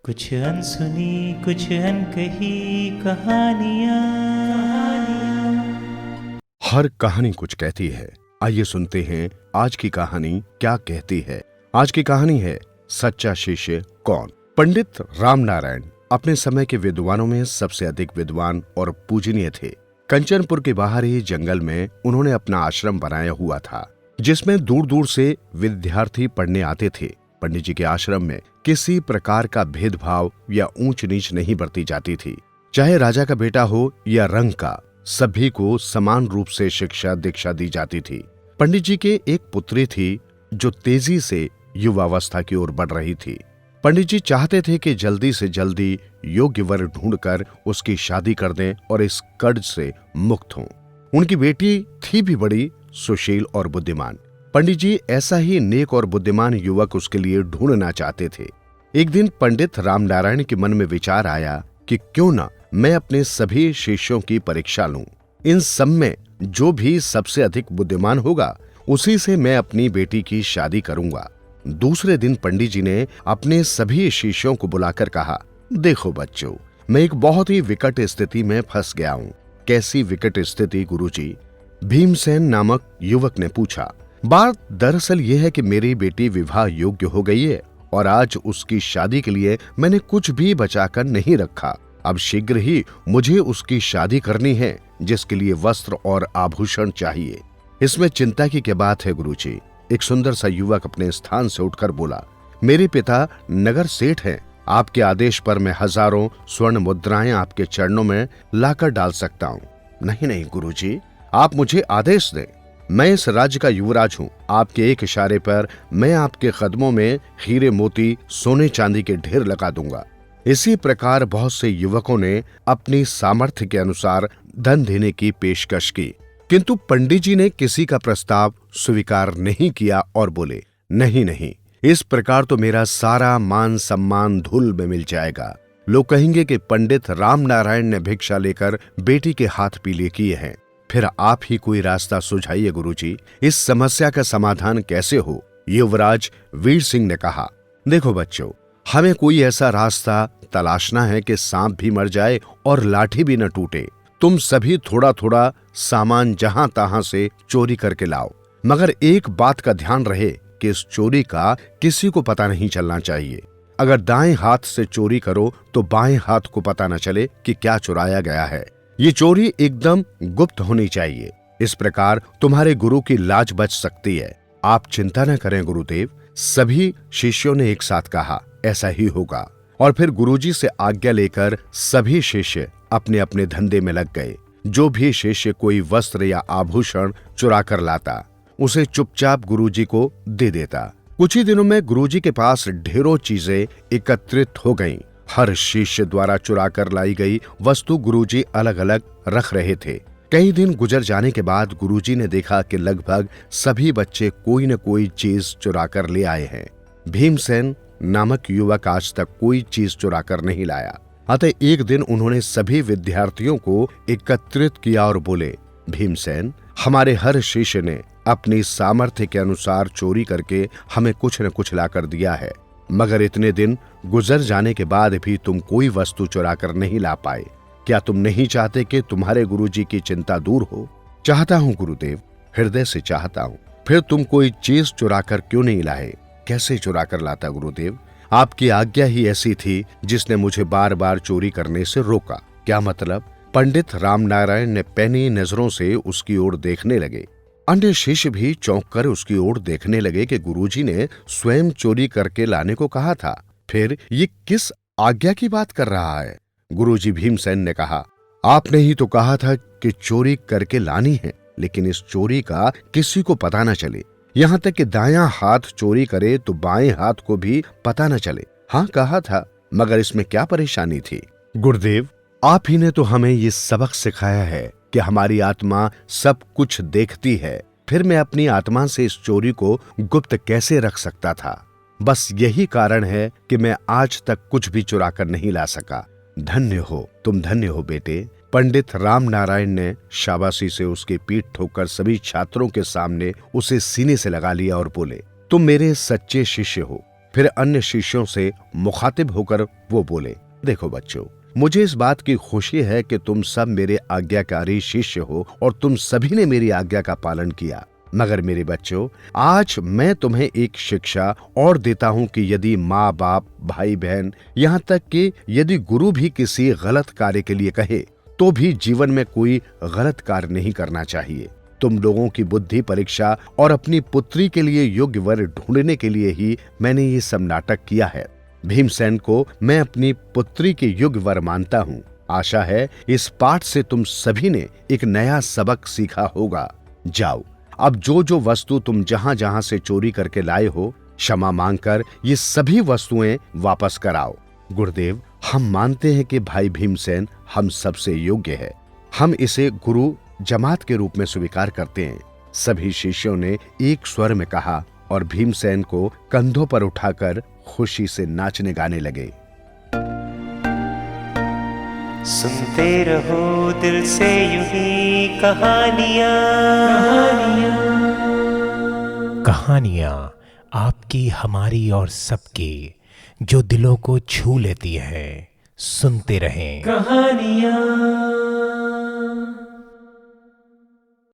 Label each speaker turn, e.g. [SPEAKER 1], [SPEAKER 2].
[SPEAKER 1] कुछ अनसुनी कुछ अनकही कहानियाँ।
[SPEAKER 2] हर कहानी कुछ कहती है। आइए सुनते हैं आज की कहानी क्या कहती है। आज की कहानी है सच्चा शिष्य कौन। पंडित रामनारायण अपने समय के विद्वानों में सबसे अधिक विद्वान और पूजनीय थे। कंचनपुर के बाहरी जंगल में उन्होंने अपना आश्रम बनाया हुआ था, जिसमें दूर दूर से विद्यार्थी पढ़ने आते थे। पंडित जी के आश्रम में किसी प्रकार का भेदभाव या ऊंच नीच नहीं बरती जाती थी। चाहे राजा का बेटा हो या रंग का, सभी को समान रूप से शिक्षा दीक्षा दी जाती थी। पंडित जी के एक पुत्री थी जो तेजी से युवावस्था की ओर बढ़ रही थी। पंडित जी चाहते थे कि जल्दी से जल्दी योग्य वर ढूंढकर उसकी शादी कर दें और इस कर्ज से मुक्त हों। उनकी बेटी थी भी बड़ी सुशील और बुद्धिमान। पंडित जी ऐसा ही नेक और बुद्धिमान युवक उसके लिए ढूंढना चाहते थे। एक दिन पंडित रामनारायण के मन में विचार आया कि क्यों ना मैं अपने सभी शिष्यों की परीक्षा लूं। इन सब में जो भी सबसे अधिक बुद्धिमान होगा उसी से मैं अपनी बेटी की शादी करूंगा। दूसरे दिन पंडित जी ने अपने सभी शिष्यों को बुलाकर कहा, देखो बच्चों, मैं एक बहुत ही विकट स्थिति में फंस गया हूं। कैसी विकट स्थिति गुरुजी? भीमसेन नामक युवक ने पूछा। बात दरअसल यह है कि मेरी बेटी विवाह योग्य हो गई है और आज उसकी शादी के लिए मैंने कुछ भी बचाकर नहीं रखा। अब शीघ्र ही मुझे उसकी शादी करनी है, जिसके लिए वस्त्र और आभूषण चाहिए। इसमें चिंता की क्या बात है गुरुजी? एक सुंदर सा युवक अपने स्थान से उठकर बोला, मेरे पिता नगर सेठ हैं। आपके आदेश पर मैं हजारों स्वर्ण मुद्राएं आपके चरणों में लाकर डाल सकता हूँ। नहीं नहीं गुरुजी, आप मुझे आदेश दें। मैं इस राज्य का युवराज हूँ। आपके एक इशारे पर मैं आपके कदमों में हीरे मोती सोने चांदी के ढेर लगा दूंगा। इसी प्रकार बहुत से युवकों ने अपनी सामर्थ्य के अनुसार धन देने की पेशकश की, किंतु पंडित जी ने किसी का प्रस्ताव स्वीकार नहीं किया और बोले, नहीं नहीं, इस प्रकार तो मेरा सारा मान सम्मान धूल में मिल जाएगा। लोग कहेंगे कि पंडित रामनारायण ने भिक्षा लेकर बेटी के हाथ पीले किए हैं। फिर आप ही कोई रास्ता सुझाइए गुरुजी, इस समस्या का समाधान कैसे हो? युवराज वीर सिंह ने कहा, देखो बच्चों, हमें कोई ऐसा रास्ता तलाशना है कि सांप भी मर जाए और लाठी भी न टूटे। तुम सभी थोड़ा थोड़ा सामान जहां तहां से चोरी करके लाओ, मगर एक बात का ध्यान रहे कि इस चोरी का किसी को पता नहीं चलना चाहिए। अगर दाएं हाथ से चोरी करो तो बाएं हाथ को पता न चले कि क्या चुराया गया है। ये चोरी एकदम गुप्त होनी चाहिए। इस प्रकार तुम्हारे गुरु की लाज बच सकती है। आप चिंता न करें गुरुदेव। सभी शिष्यों ने एक साथ कहा, ऐसा ही होगा। और फिर गुरुजी से आज्ञा लेकर सभी शिष्य अपने अपने धंधे में लग गए। जो भी शिष्य कोई वस्त्र या आभूषण चुरा कर लाता, उसे चुपचाप गुरुजी को दे देता। कुछ ही दिनों में गुरुजी के पास ढेरों चीजें एकत्रित हो गईं। हर शिष्य द्वारा चुरा कर लाई गई वस्तु गुरुजी अलग अलग रख रहे थे। कई दिन गुजर जाने के बाद गुरुजी ने देखा कि लगभग सभी बच्चे कोई न कोई चीज चुरा कर ले आए हैं। भीमसेन नामक युवक आज तक कोई चीज चुरा कर नहीं लाया। अतः एक दिन उन्होंने सभी विद्यार्थियों को एकत्रित किया और बोले, भीमसेन, हमारे हर शिष्य ने अपनी सामर्थ्य के अनुसार चोरी करके हमें कुछ न कुछ ला कर दिया है, मगर इतने दिन गुजर जाने के बाद भी तुम कोई वस्तु चुरा कर नहीं ला पाए। क्या तुम नहीं चाहते कि तुम्हारे गुरुजी की चिंता दूर हो? चाहता हूँ गुरुदेव, हृदय से चाहता हूँ। फिर तुम कोई चीज चुरा कर क्यों नहीं लाए? कैसे चुरा कर लाता गुरुदेव? आपकी आज्ञा ही ऐसी थी जिसने मुझे बार बार चोरी करने से रोका। क्या मतलब? पंडित रामनारायण ने पैनी नजरों से उसकी ओर देखने लगे। अन्य शिष्य भी चौंक कर उसकी ओर देखने लगे कि गुरुजी ने स्वयं चोरी करके लाने को कहा था। फिर ये किस आज्ञा की बात कर रहा है? गुरुजी भीमसेन ने कहा, आपने ही तो कहा था कि चोरी करके लानी है, लेकिन इस चोरी का किसी को पता न चले। यहाँ तक कि दायां हाथ चोरी करे तो बाएं हाथ को भी पता न चले। हाँ कहा था, मगर इसमें क्या परेशानी थी? गुरुदेव, आप ही ने तो हमें ये सबक सिखाया है कि हमारी आत्मा सब कुछ देखती है। फिर मैं अपनी आत्मा से इस चोरी को गुप्त कैसे रख सकता था? बस यही कारण है कि मैं आज तक कुछ भी चुरा कर नहीं ला सका। धन्य हो, तुम धन्य हो बेटे। पंडित रामनारायण ने शाबाशी से उसकी पीठ ठोककर सभी छात्रों के सामने उसे सीने से लगा लिया और बोले, तुम मेरे सच्चे शिष्य हो। फिर अन्य शिष्यों से मुखातिब होकर वो बोले, देखो बच्चों, मुझे इस बात की खुशी है कि तुम सब मेरे आज्ञाकारी शिष्य हो और तुम सभी ने मेरी आज्ञा का पालन किया। मगर मेरे बच्चों, आज मैं तुम्हें एक शिक्षा और देता हूं कि यदि माँ बाप, भाई बहन, यहाँ तक कि यदि गुरु भी किसी गलत कार्य के लिए कहे तो भी जीवन में कोई गलत कार्य नहीं करना चाहिए। तुम लोगों की बुद्धि परीक्षा और अपनी पुत्री के लिए योग्य वर ढूंढने के लिए ही मैंने ये सब नाटक किया है। भीमसेन को मैं अपनी पुत्री के योग्य वर मानता हूँ। आशा है इस पाठ से तुम सभी ने एक नया सबक सीखा होगा। जाओ, अब जो जो वस्तु तुम जहां जहां से चोरी करके लाए हो, क्षमा मांगकर ये सभी वस्तुएं वापस कराओ। गुरुदेव, हम मानते हैं कि भाई भीमसेन हम सबसे योग्य है। हम इसे गुरु जमात के रूप में स्वीकार करते हैं। सभी शिष्यों ने एक स्वर में कहा और भीमसेन को कंधों पर उठाकर खुशी से नाचने गाने लगे।
[SPEAKER 1] सुनते रहो दिल से यूं ही कहानियां।
[SPEAKER 3] कहानियां आपकी, हमारी और सबकी, जो दिलों को छू लेती है। सुनते रहें
[SPEAKER 1] कहानियां।